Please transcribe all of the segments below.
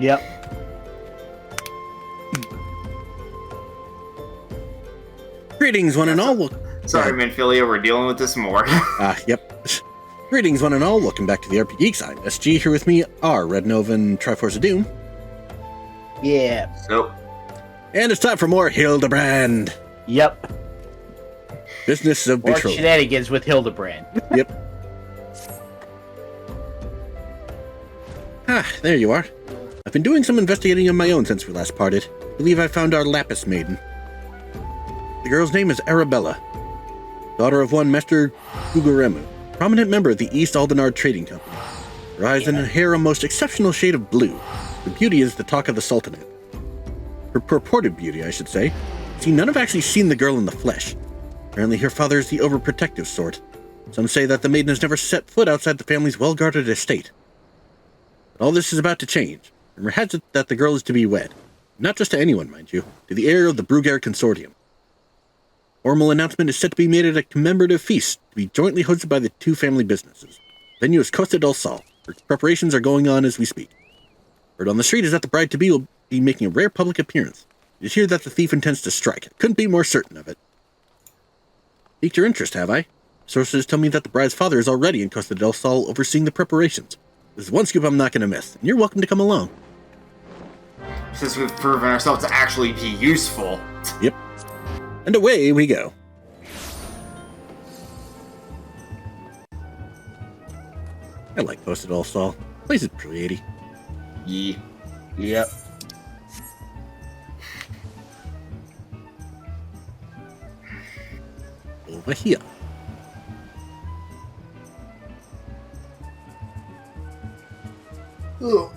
Yep. Greetings, one and all. Sorry, Manfilia, we're dealing with this more. Yep. Greetings, one and all. Welcome back to the RP Geeks. I'm SG. Here with me are Red Nova and Triforce of Doom. Yeah. Nope. And it's time for more Hildibrand. Yep. Business of More Betrothal. shenanigans with Hildibrand. Yep. There you are. I've been doing some investigating of my own since we last parted. I believe I found our Lapis Maiden. The girl's name is Arabella, daughter of one Master Guguremu, prominent member of the East Aldenard Trading Company. Her eyes and her hair a most exceptional shade of blue. Her beauty is the talk of the Sultanate. Her purported beauty, I should say. See, none have actually seen the girl in the flesh. Apparently her father is the overprotective sort. Some say that the maiden has never set foot outside the family's well-guarded estate. But all this is about to change. Rumor has it that the girl is to be wed. Not just to anyone, mind you, to the heir of the Brugair Consortium. Formal announcement is set to be made at a commemorative feast to be jointly hosted by the two family businesses. Venue is Costa del Sol. Preparations are going on as we speak. Word on the street is that the bride-to-be will be making a rare public appearance. It is here that the thief intends to strike. I couldn't be more certain of it. Piqued your interest, have I? Sources tell me that the bride's father is already in Costa del Sol overseeing the preparations. This is one scoop I'm not going to miss, and you're welcome to come along. Since we've proven ourselves to actually be useful. Yep. And away we go. I like Costa del Sol. Place is pretty. Yee. Yep. Over here. Ugh.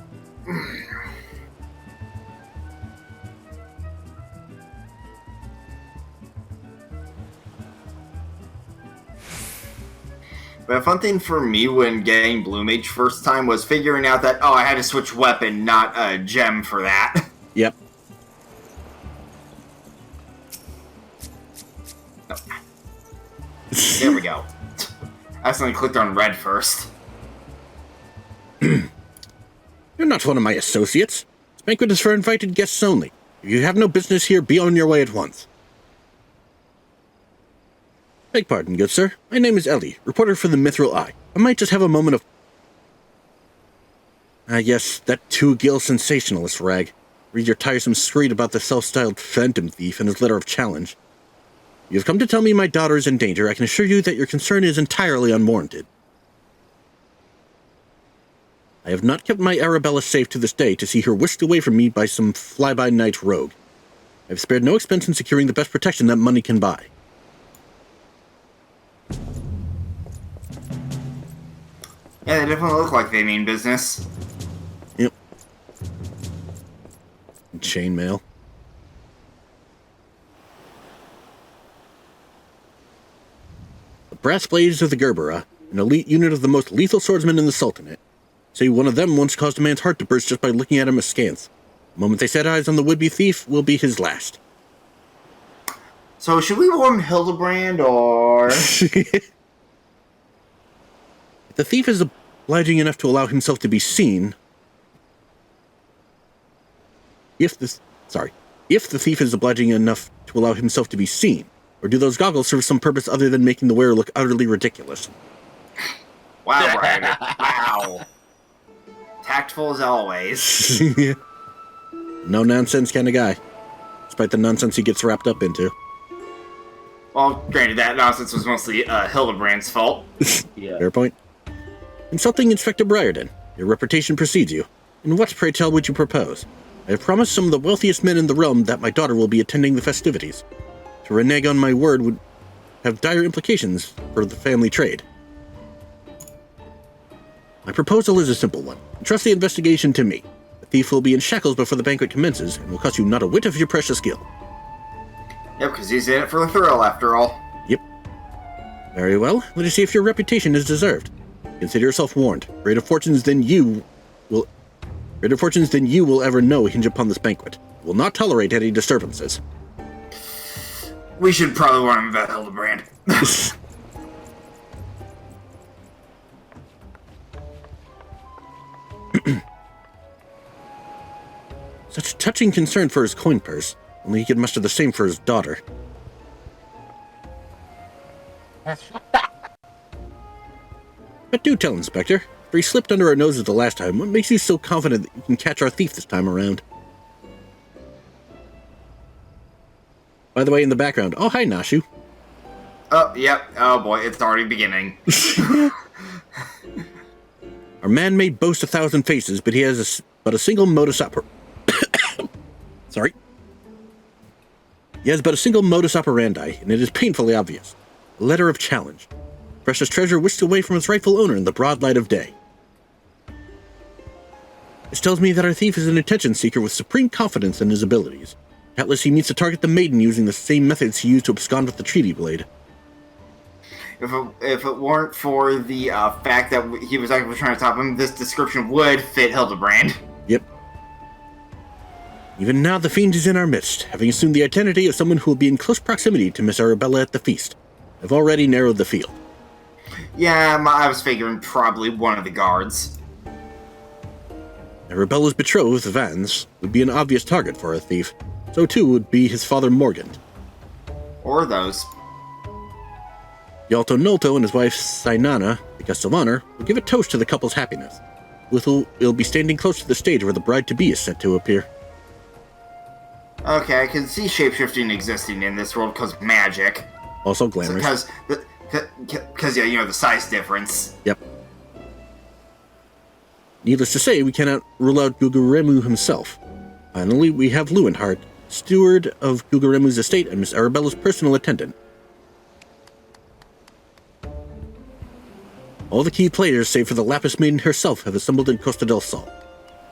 But a fun thing for me when getting Blue Mage first time was figuring out that, I had to switch weapon, not a gem for that. Yep. No. There we go. I accidentally clicked on red first. You're not one of my associates. This banquet is for invited guests only. If you have no business here, be on your way at once. Beg pardon, good sir. My name is Ellie, reporter for the Mithril Eye. I might just have a moment of... yes, that two-gill sensationalist rag. Read your tiresome screed about the self-styled phantom thief and his letter of challenge. You have come to tell me my daughter is in danger. I can assure you that your concern is entirely unwarranted. I have not kept my Arabella safe to this day to see her whisked away from me by some fly-by-night rogue. I have spared no expense in securing the best protection that money can buy. Yeah, they definitely look like they mean business. Yep. Chainmail. The Brass Blades of the Gerbera, an elite unit of the most lethal swordsmen in the Sultanate. Say one of them once caused a man's heart to burst just by looking at him askance. The moment they set eyes on the would-be thief will be his last. So should we warn Hildibrand, or... If the thief is obliging enough to allow himself to be seen... If the thief is obliging enough to allow himself to be seen, or do those goggles serve some purpose other than making the wearer look utterly ridiculous? Wow, Brian. Wow. Tactful as always. No nonsense kind of guy, despite the nonsense he gets wrapped up into. Well, granted, that nonsense was mostly Hildibrand's fault. Yeah. Fair point. Insulting Inspector Briarden. Your reputation precedes you. And what, pray tell, would you propose? I have promised some of the wealthiest men in the realm that my daughter will be attending the festivities. To renege on my word would have dire implications for the family trade. My proposal is a simple one. Entrust the investigation to me. The thief will be in shackles before the banquet commences, and will cost you not a whit of your precious skill. Yep, because he's in it for the thrill, after all. Yep. Very well. Let us see if your reputation is deserved. Consider yourself warned. Greater fortunes than you will ever know hinge upon this banquet. We will not tolerate any disturbances. We should probably warn him about Hildibrand. touching concern for his coin purse, only he could muster the same for his daughter. But do tell, Inspector, after he slipped under our noses the last time, what makes you so confident that you can catch our thief this time around? By the way, in the background, oh, hi, Nashu. Oh, yep. Oh, boy, it's already beginning. Our man may boast 1,000 faces, but he has but a single modus operandi. Sorry. He has but a single modus operandi, and it is painfully obvious. A letter of challenge. Precious treasure whisked away from its rightful owner in the broad light of day. This tells me that our thief is an attention seeker with supreme confidence in his abilities. Doubtless he means to target the maiden using the same methods he used to abscond with the treaty blade. If it weren't for the fact that he was actually trying to stop him, this description would fit Hildibrand. Yep. Even now the fiend is in our midst, having assumed the identity of someone who will be in close proximity to Miss Arabella at the feast. I've already narrowed the field. Yeah, I was figuring probably one of the guards. Arabella's betrothed, Vance, would be an obvious target for a thief. So too would be his father Morgan. Or those. Yalto Nolto and his wife Sainana, the guest of honor, will give a toast to the couple's happiness. Will be standing close to the stage where the bride-to-be is set to appear. Okay, I can see shapeshifting existing in this world because magic. Also glamorous. Because, yeah, you know, the size difference. Yep. Needless to say, we cannot rule out Guguremu himself. Finally, we have Lewinhart, steward of Guguremu's estate and Miss Arabella's personal attendant. All the key players, save for the Lapis Maiden herself, have assembled in Costa del Sol.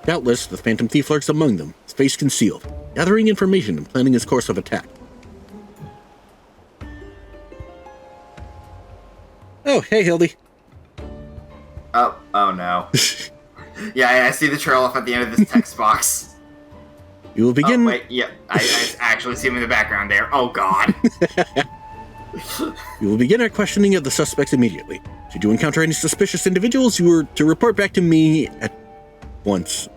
Doubtless, the Phantom Thief lurks among them, his face concealed, gathering information and planning his course of attack. Oh, hey, Hildy. Oh no. Yeah, I see the trail off at the end of this text box. You will begin... Oh, wait, yeah, I actually see him in the background there. Oh, God. We will begin our questioning of the suspects immediately. Should you encounter any suspicious individuals, you are to report back to me at once.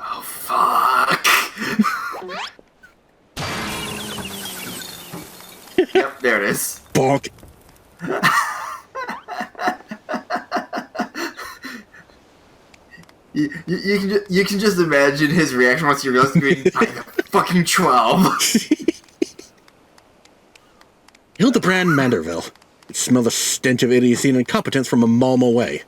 Oh, fuck. Yep, there it is. Bonk. You can just imagine his reaction once you realize he's being fucking 12. Hildibrand Manderville. You smell the stench of idiocy and incompetence from a malm away.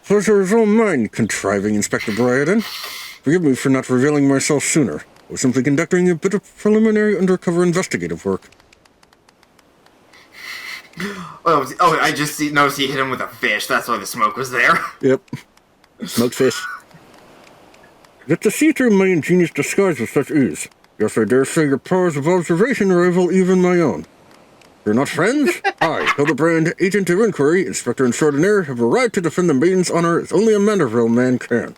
Pleasure is all mine, contriving Inspector Briarden. Forgive me for not revealing myself sooner. I was simply conducting a bit of preliminary undercover investigative work. Oh, I just noticed he hit him with a fish. That's why the smoke was there. Yep. Smoked fish. Yet to see through my ingenious disguise with such ease. Yes, I dare say your powers of observation rival even my own. You're not friends? I, Hildibrand, agent of inquiry, inspector extraordinaire, have arrived to defend the maiden's honor as only a Manderville man can.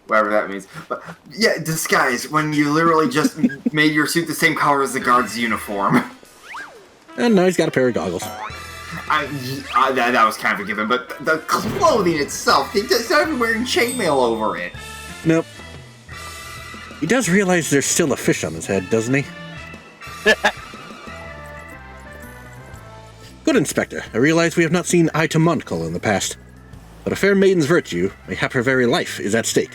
Whatever that means. But, yeah, disguise, when you literally just made your suit the same color as the guard's uniform. And now he's got a pair of goggles. That was kind of a given, but the clothing itself, he's not even wearing chainmail over it. Nope. He does realize there's still a fish on his head, doesn't he? Good, Inspector. I realize we have not seen eye to Montcall in the past. But a fair maiden's virtue, mayhap her very life, is at stake.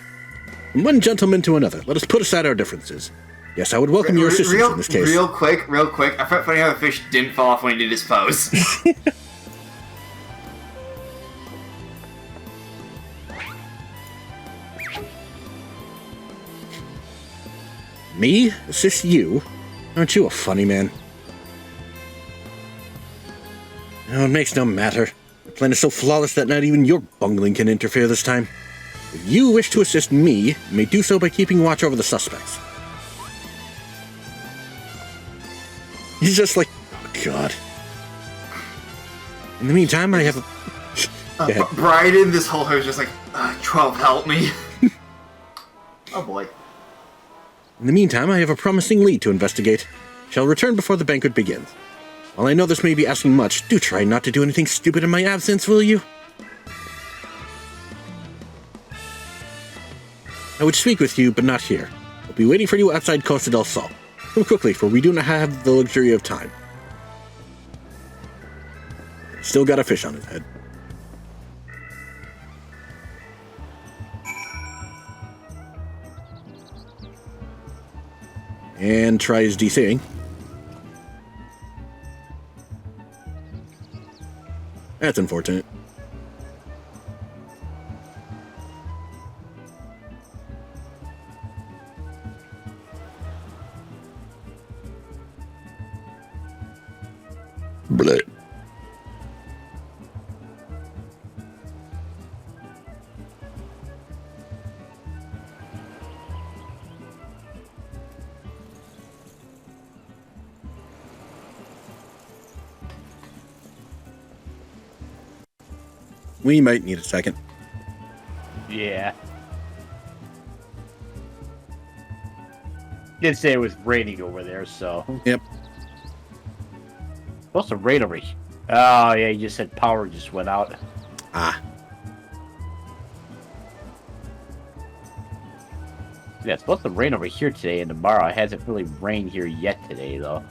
From one gentleman to another, let us put aside our differences. Yes, I would welcome your assistance in this case. Real quick. I found it funny how the fish didn't fall off when he did his pose. Me? Assist you? Aren't you a funny man? Oh, it makes no matter. The plan is so flawless that not even your bungling can interfere this time. If you wish to assist me, you may do so by keeping watch over the suspects. He's just like, oh god. In the meantime, I have a... Bryden, this whole host just like, 12, help me. Oh boy. In the meantime, I have a promising lead to investigate. Shall return before the banquet begins. While I know this may be asking much, do try not to do anything stupid in my absence, will you? I would speak with you, but not here. I'll be waiting for you outside Costa del Sol. Come quickly, for we do not have the luxury of time. Still got a fish on his head. And tries DCing. That's unfortunate. Bleh. We might need a second. Yeah. Did say it was raining over there, so. Yep. Supposed to rain over here. Oh, yeah, you just said power just went out. Ah. Yeah, it's supposed to rain over here today and tomorrow. It hasn't really rained here yet today, though.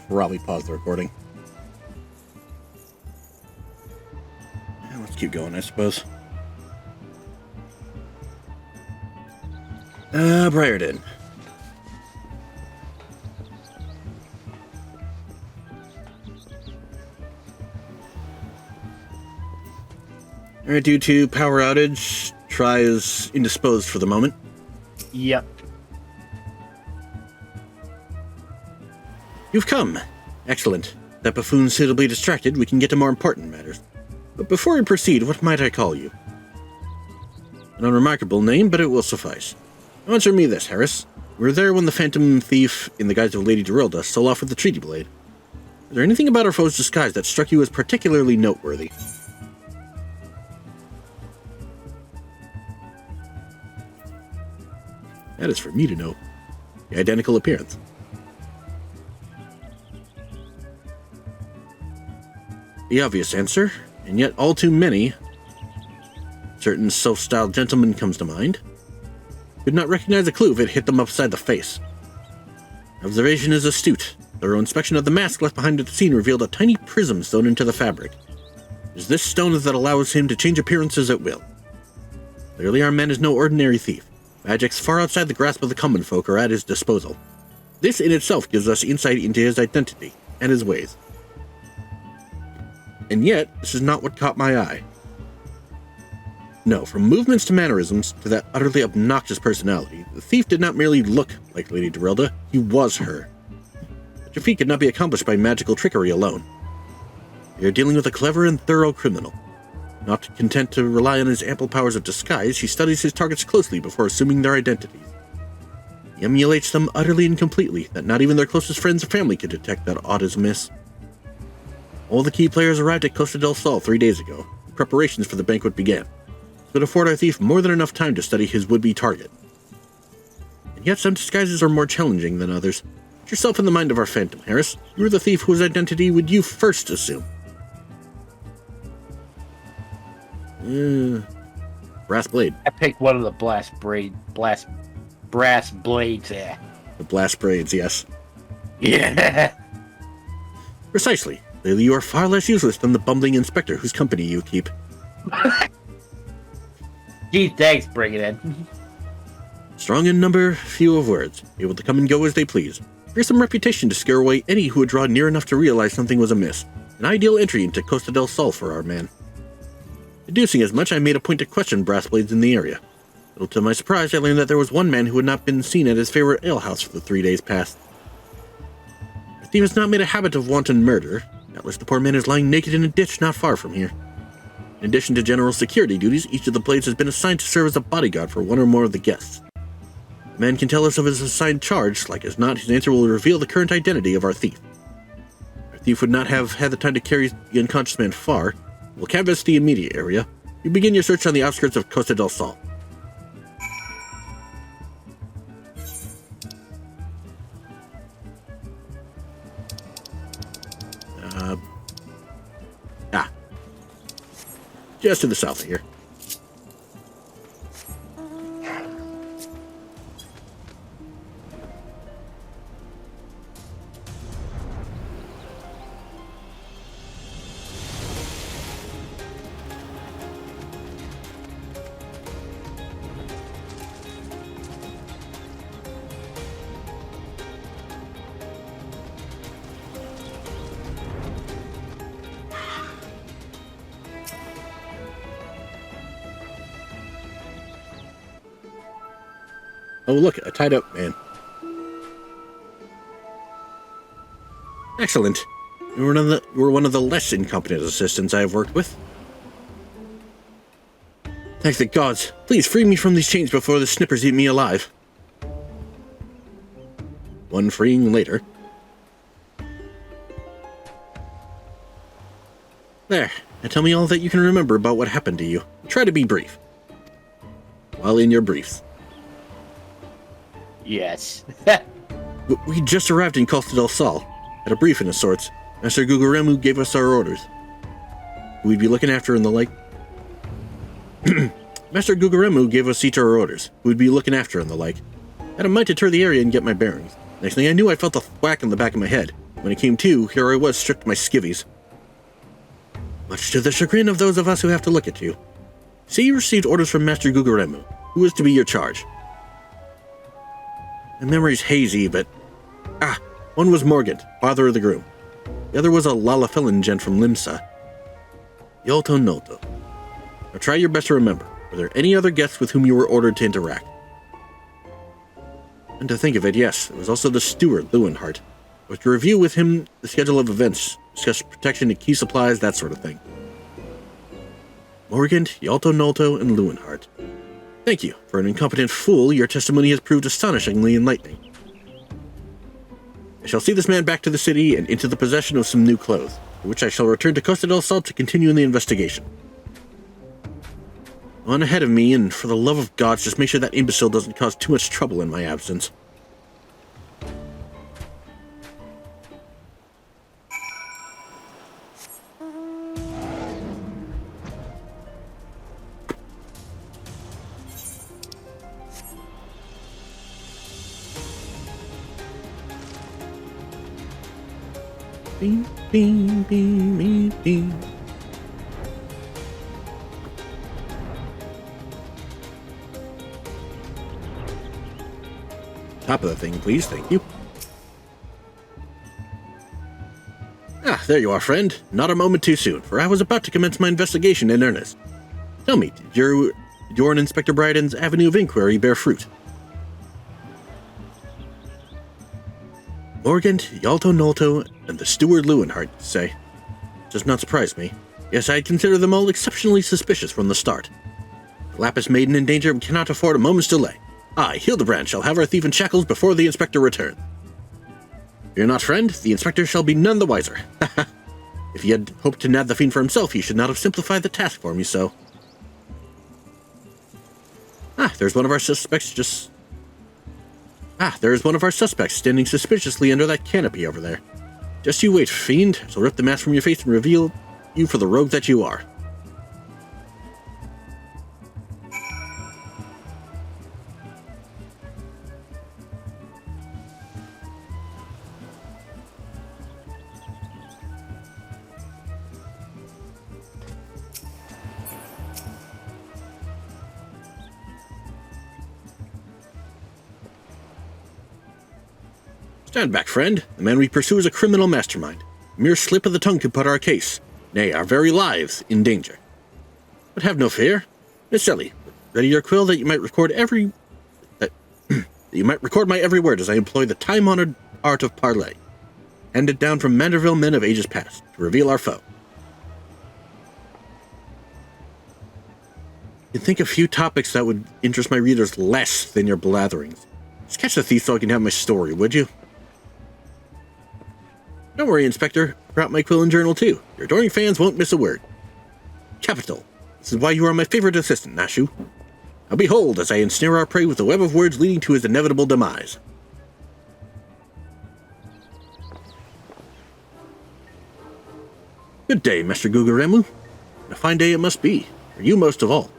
Probably pause the recording. Yeah, let's keep going, I suppose. Briarden. Alright, due to power outage, Try is indisposed for the moment. Yep. You've come. Excellent. That buffoon's suitably distracted, we can get to more important matters. But before we proceed, what might I call you? An unremarkable name, but it will suffice. Answer me this, Harris. We were there when the Phantom Thief, in the guise of Lady Geralda, stole off with the Treaty Blade. Is there anything about our foe's disguise that struck you as particularly noteworthy? That is for me to know. The identical appearance. The obvious answer, and yet all too many. Certain self-styled gentleman comes to mind. Could not recognize a clue if it hit them upside the face. Observation is astute. Thorough inspection of the mask left behind at the scene revealed a tiny prism sewn into the fabric. It is this stone that allows him to change appearances at will. Clearly our man is no ordinary thief. Magics far outside the grasp of the common folk are at his disposal. This in itself gives us insight into his identity and his ways. And yet, this is not what caught my eye. No, from movements to mannerisms to that utterly obnoxious personality, the thief did not merely look like Lady Geralda, he was her. Such a feat could not be accomplished by magical trickery alone. We are dealing with a clever and thorough criminal. Not content to rely on his ample powers of disguise, he studies his targets closely before assuming their identities. He emulates them utterly and completely, that not even their closest friends or family could detect that aught is amiss. All the key players arrived at Costa del Sol 3 days ago. Preparations for the banquet began. This would afford our thief more than enough time to study his would-be target. And yet some disguises are more challenging than others. Put yourself in the mind of our Phantom, Harris. You are the thief whose identity would you first assume? Brass blade. I picked one of the brass blades there. The blast braids, yes. Yeah. Precisely. Clearly you are far less useless than the bumbling inspector whose company you keep. Gee, thanks, bring it in. Strong in number, few of words, able to come and go as they please. Fearsome reputation to scare away any who would draw near enough to realize something was amiss. An ideal entry into Costa del Sol for our man. Deducing as much, I made a point to question brass blades in the area. Little to my surprise, I learned that there was one man who had not been seen at his favorite alehouse for the 3 days past. The thief has not made a habit of wanton murder. Doubtless the poor man is lying naked in a ditch not far from here. In addition to general security duties, each of the blades has been assigned to serve as a bodyguard for one or more of the guests. The man can tell us of his assigned charge, like as not, his answer will reveal the current identity of our thief. Our thief would not have had the time to carry the unconscious man far. We'll canvass the immediate area. You begin your search on the outskirts of Costa del Sol. just to the south of here. Oh, look, a tied-up man. Excellent. You were one of the less incompetent assistants I have worked with. Thank the gods. Please free me from these chains before the snippers eat me alive. One freeing later. There. Now tell me all that you can remember about what happened to you. Try to be brief. While in your briefs. Yes. We just arrived in Costa del Sol. Had a briefing of sorts. Master Guguremu gave us our orders. We'd be looking after in the like. Master Guguremu gave us each our orders. We'd be looking after and the like. Had a mind to tour the area and get my bearings. Next thing I knew, I felt a whack in the back of my head. When it came to, here I was, stripped my skivvies. Much to the chagrin of those of us who have to look at you. See, you received orders from Master Guguremu, who was to be your charge. My memory's hazy, but... one was Morgant, father of the groom. The other was a Lalafellin gent from Limsa. Yolto Nolto. Now try your best to remember. Were there any other guests with whom you were ordered to interact? And to think of it, yes, there was also the steward, Lewenhart. I was to review with him the schedule of events, discuss protection and key supplies, that sort of thing. Morgant, Yolto Nolto, and Lewenhart. Thank you. For an incompetent fool, your testimony has proved astonishingly enlightening. I shall see this man back to the city and into the possession of some new clothes, for which I shall return to Costa del Sol to continue in the investigation. On ahead of me, and for the love of gods, just make sure that imbecile doesn't cause too much trouble in my absence. Beam, beam, beam, beam, beam. Top of the thing, please. Thank you. There you are, friend. Not a moment too soon, for I was about to commence my investigation in earnest. Tell me, did your and Inspector Bryden's avenue of inquiry bear fruit? Morgant, Yolto Nolto, and the steward Lewenhart, say. Does not surprise me. Yes, I consider them all exceptionally suspicious from the start. The Lapis Maiden in danger cannot afford a moment's delay. I, Hildibrand, shall have our thief in shackles before the Inspector returns. Fear not, friend, the Inspector shall be none the wiser. If he had hoped to nab the fiend for himself, he should not have simplified the task for me so. There's one of our suspects there is one of our suspects standing suspiciously under that canopy over there. Just you wait, fiend. I shall rip the mask from your face and reveal you for the rogue that you are. Stand back, friend. The man we pursue is a criminal mastermind. A mere slip of the tongue could put our case, nay, our very lives, in danger. But have no fear. Miss Ellie, ready your quill that you might record my every word as I employ the time-honored art of parley, handed down from Manderville men of ages past, to reveal our foe. You'd think a few topics that would interest my readers less than your blatherings. Just catch the thief so I can have my story, would you? Don't worry, Inspector. I brought my quill and journal too. Your adoring fans won't miss a word. Capital. This is why you are my favorite assistant, Nashu. Now behold, as I ensnare our prey with the web of words leading to his inevitable demise. Good day, Master Guguremu. A fine day it must be, for you most of all.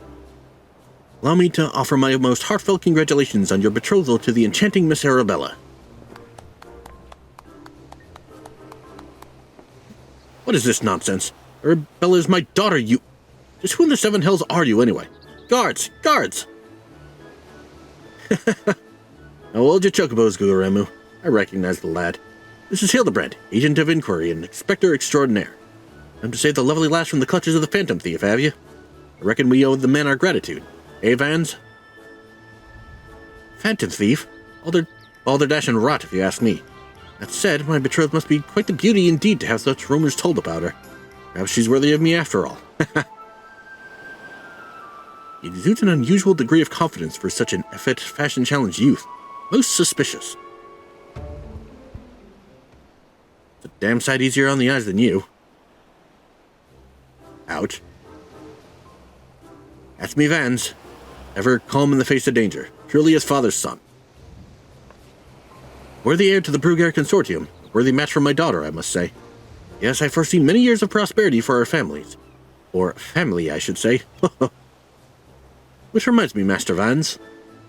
Allow me to offer my most heartfelt congratulations on your betrothal to the enchanting Miss Arabella. What is this nonsense? Arabella is my daughter, you... Just who in the seven hells are you, anyway? Guards! Guards! Now hold your chocobos, Guguremu. I recognize the lad. This is Hildibrand, agent of inquiry and inspector extraordinaire. Time to save the lovely lass from the clutches of the phantom thief, have you? I reckon we owe the man our gratitude. Eh, Vans? Phantom thief? Balderdash and rot, if you ask me. That said, my betrothed must be quite the beauty indeed to have such rumors told about her. Perhaps she's worthy of me after all. He exudes an unusual degree of confidence for such an effete, fashion-challenged youth. Most suspicious. It's a damn sight easier on the eyes than you. Ouch. That's me, Vans. Ever calm in the face of danger. Truly his father's son. Worthy heir to the Brugair Consortium. A worthy match for my daughter, I must say. Yes, I foresee many years of prosperity for our families. Or family, I should say. Which reminds me, Master Vans.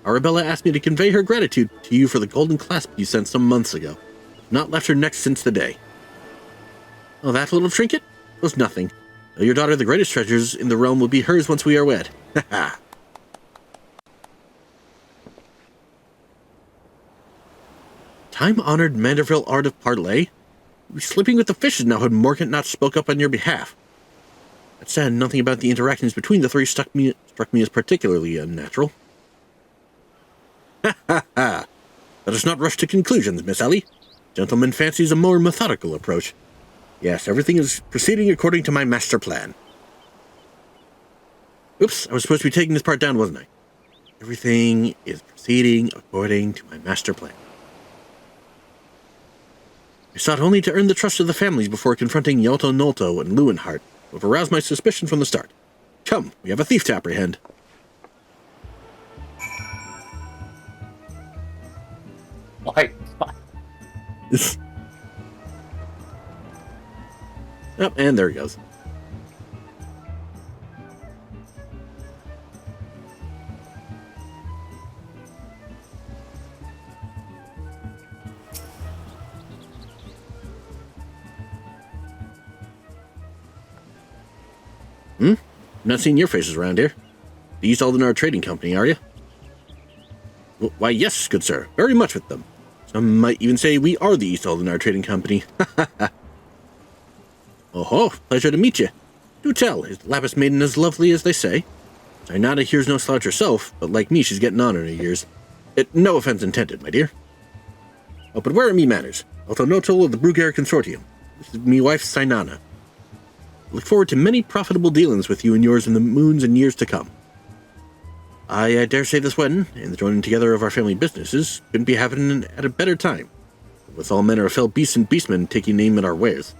Arabella asked me to convey her gratitude to you for the golden clasp you sent some months ago. Not left her neck since the day. Oh, that little trinket? Was nothing. Though your daughter, the greatest treasures in the realm, will be hers once we are wed. Ha ha. Time-honored Manderville art of parley? Sleeping with the fishes now had Morgant not spoke up on your behalf. That said, nothing about the interactions between the three struck me as particularly unnatural. Ha ha ha! Let us not rush to conclusions, Miss Ellie. Gentleman fancies a more methodical approach. Yes, everything is proceeding according to my master plan. Oops, I was supposed to be taking this part down, wasn't I? Everything is proceeding according to my master plan. I sought only to earn the trust of the families before confronting Yalto Nolto and Lewinhart, who have aroused my suspicion from the start. Come, we have a thief to apprehend. Why? Oh, and there he goes. Not seeing your faces around here. The East Aldenar Trading Company, are you? Why, yes, good sir. Very much with them. Some might even say we are the East Aldenar Trading Company. Oh, pleasure to meet you. Do tell, is the Lapis Maiden as lovely as they say? Zainada here's no slouch herself, but like me, she's getting on in her years. No offense intended, my dear. Oh, but where are me manners? Although of the Brugair Consortium. This is me wife, Zainana. Look forward to many profitable dealings with you and yours in the moons and years to come. I dare say this wedding, and the joining together of our family businesses, couldn't be happening at a better time, with all manner of fell beasts and beastmen taking aim at our wares.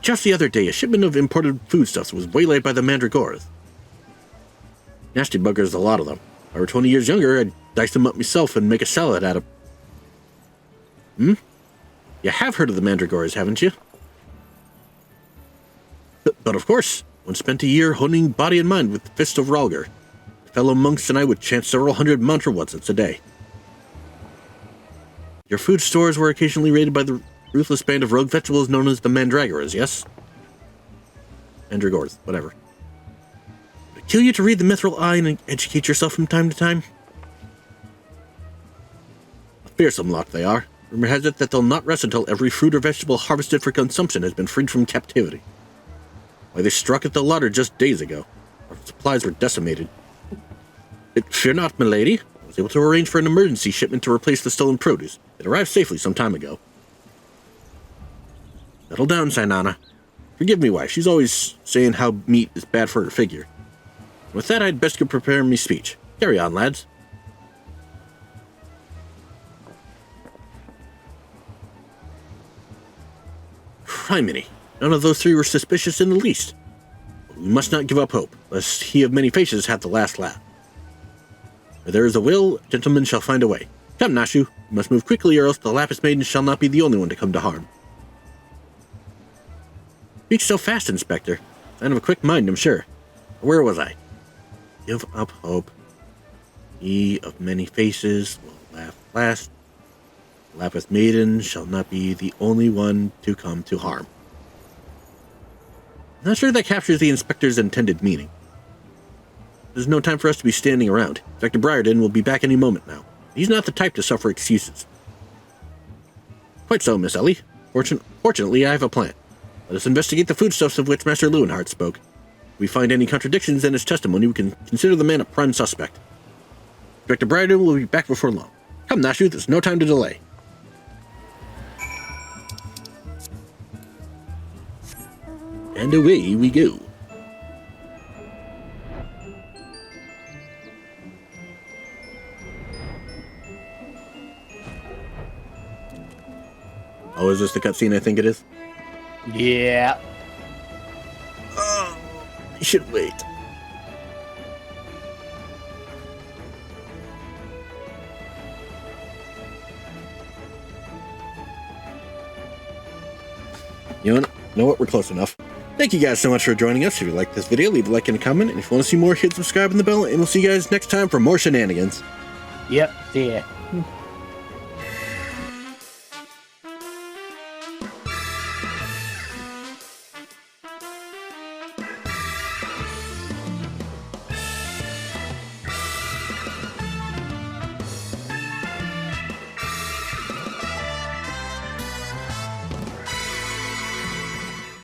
Just the other day, a shipment of imported foodstuffs was waylaid by the Mandragores. Nasty buggers, a lot of them. If I were 20 years younger, I'd dice them up myself and make a salad out of... You have heard of the Mandragores, haven't you? But of course, one spent a year honing body and mind with the Fist of Ralgar. Fellow monks and I would chant several hundred mantra once a day. Your food stores were occasionally raided by the ruthless band of rogue vegetables known as the Mandragoras, yes? Mandragores, whatever. Would it kill you to read the Mithril Eye and educate yourself from time to time? A fearsome lot they are. Rumor has it that they'll not rest until every fruit or vegetable harvested for consumption has been freed from captivity. Why, they struck at the larder just days ago. Our supplies were decimated. Fear not, milady. I was able to arrange for an emergency shipment to replace the stolen produce. It arrived safely some time ago. Settle down, Zainana. Forgive me, wife. She's always saying how meat is bad for her figure. With that, I'd best go prepare me speech. Carry on, lads. Criminy. None of those three were suspicious in the least. But we must not give up hope, lest he of many faces have the last laugh. Where there is a will, gentlemen shall find a way. Come, Nashu, you must move quickly, or else the Lapis Maiden shall not be the only one to come to harm. Speak so fast, Inspector. Man of a quick mind, I'm sure. Where was I? Give up hope. He of many faces will laugh last. Lapis Maiden shall not be the only one to come to harm. Not sure that captures the inspector's intended meaning. There's no time for us to be standing around. Dr. Briarden will be back any moment now. He's not the type to suffer excuses. Quite so, Miss Ellie. Fortunately, I have a plan. Let us investigate the foodstuffs of which Master Lewenhart spoke. If we find any contradictions in his testimony, we can consider the man a prime suspect. Dr. Briarden will be back before long. Come, Nashu, there's no time to delay. And away we go. Oh, is this the cutscene I think it is? Yeah. Oh, I should wait. You know what? We're close enough. Thank you guys so much for joining us. If you liked this video, leave a like and a comment. And if you want to see more, hit subscribe and the bell. And we'll see you guys next time for more shenanigans. Yep. See ya.